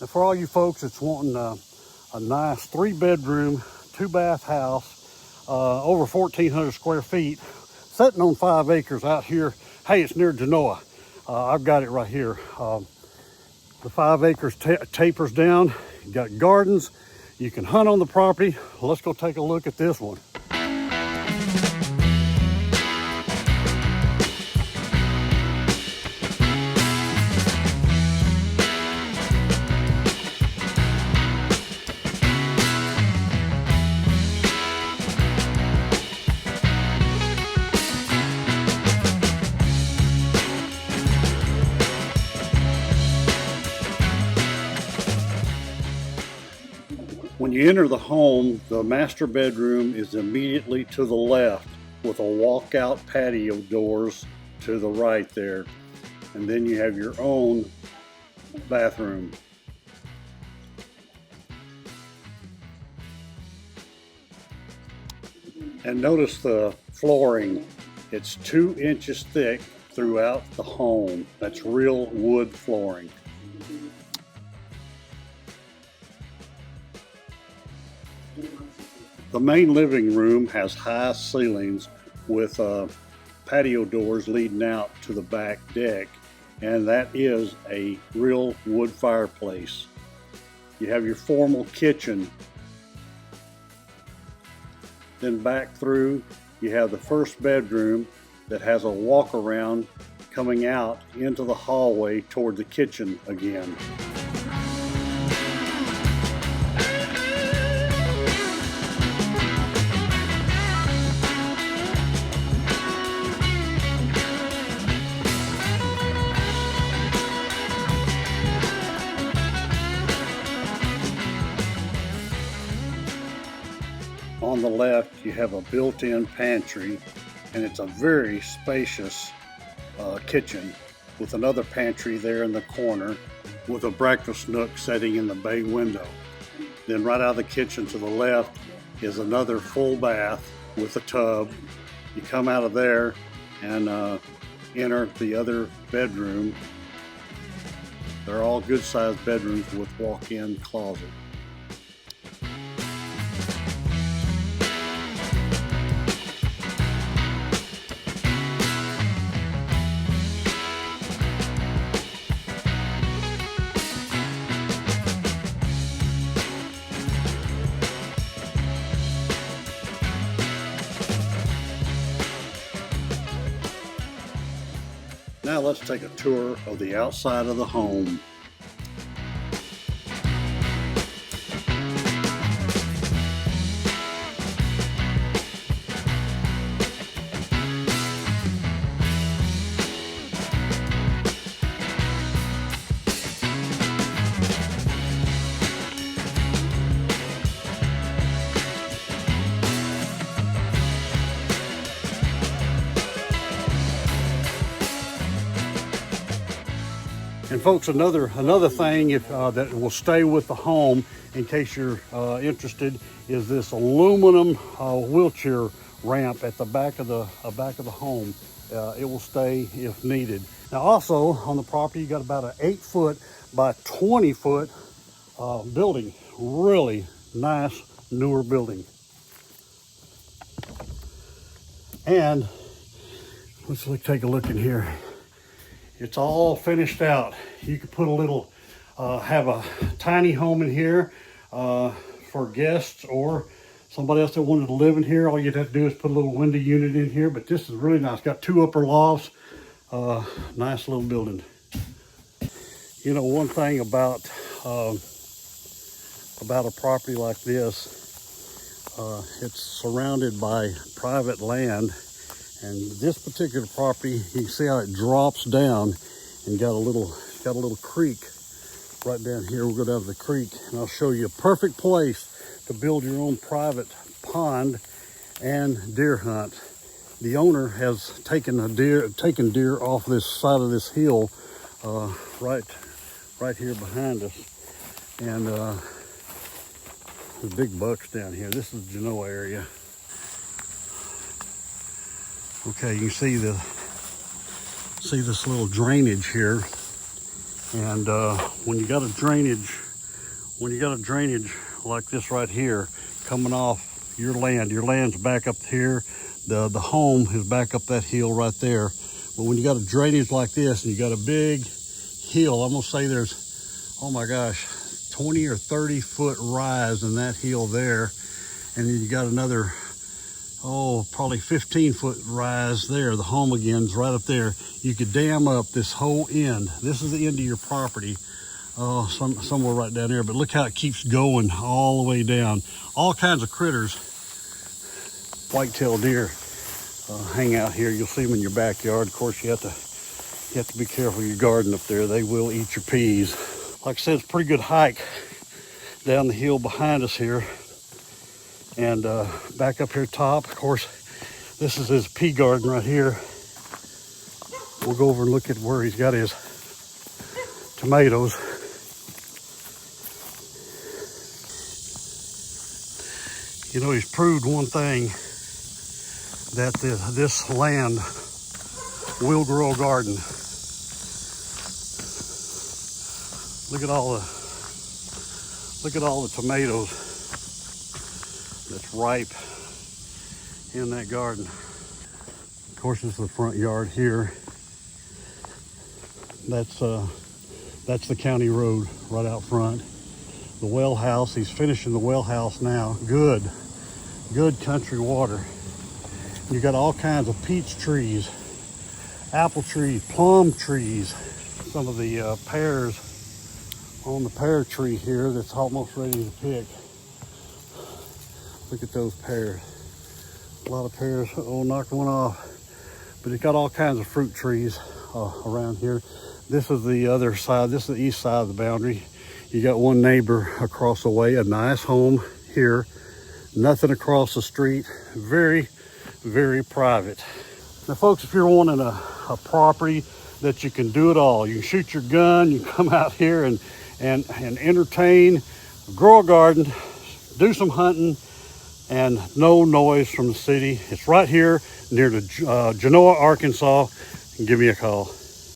And for all you folks that's wanting a nice 3-bedroom, 2-bath house, over 1,400 square feet, sitting on 5 acres out here. Hey, it's near Genoa. I've got it right here. The 5 acres tapers down. You got gardens. You can hunt on the property. Let's go take a look at this one. When you enter the home, the master bedroom is immediately to the left with a walkout patio doors to the right there. And then you have your own bathroom. And notice the flooring. It's 2 inches thick throughout the home. That's real wood flooring. The main living room has high ceilings with patio doors leading out to the back deck, and that is a real wood fireplace. You have your formal kitchen. Then back through, you have the first bedroom that has a walk around coming out into the hallway toward the kitchen again. On the left, you have a built-in pantry, and it's a very spacious kitchen with another pantry there in the corner with a breakfast nook sitting in the bay window. Then right out of the kitchen to the left is another full bath with a tub. You come out of there and enter the other bedroom. They're all good-sized bedrooms with walk-in closet. Now let's take a tour of the outside of the home. And folks, another thing that will stay with the home, in case you're interested, is this aluminum wheelchair ramp at the back of the home. It will stay if needed. Now, also on the property, you got about an 8-foot by 20-foot building. Really nice, newer building. And let's take a look in here. It's all finished out. You could put a little, have a tiny home in here for guests or somebody else that wanted to live in here. All you'd have to do is put a little window unit in here, but this is really nice. Got 2 upper lofts, nice little building. You know, one thing about a property like this, it's surrounded by private land. And this particular property, you can see how it drops down and got a little creek right down here. We'll go down to the creek and I'll show you a perfect place to build your own private pond and deer hunt. The owner has taken deer off this side of this hill, right here behind us. And there's big bucks down here. This is the Genoa area. Okay, you can see this little drainage here, and when you got a drainage when you got a drainage like this right here coming off your land's back up here. The home is back up that hill right there. But when you got a drainage like this and you got a big hill, I'm gonna say there's, oh my gosh, 20 or 30 foot rise in that hill there. And then you got another, probably 15 foot rise there. The home again is right up there. You could dam up this whole end. This is the end of your property. Somewhere right down there, but look how it keeps going all the way down. All kinds of critters, white-tailed deer, hang out here. You'll see them in your backyard. Of course, you have to be careful of your garden up there. They will eat your peas. Like I said, it's a pretty good hike down the hill behind us here, and back up here top. Of course, this is his pea garden right here. We'll go over and look at where he's got his tomatoes. You know, he's proved one thing, that this land will grow a garden. Look at all the tomatoes that's ripe in that garden. Of course, this is the front yard here. That's the county road right out front. The well house, he's finishing the well house now. Good country water. You got all kinds of peach trees, apple trees, plum trees, some of the pears on the pear tree here that's almost ready to pick. Look at those pears. A lot of pears. Oh, knocked one off. But it's got all kinds of fruit trees around here. This is the other side. This is the east side of the boundary. You got one neighbor across the way, a nice home here. Nothing across the street. Very, very private. Now, folks, if you're wanting a property that you can do it all, you can shoot your gun, you can come out here and entertain, grow a garden, do some hunting, and no noise from the city. It's right here near the Genoa, Arkansas. Give me a call.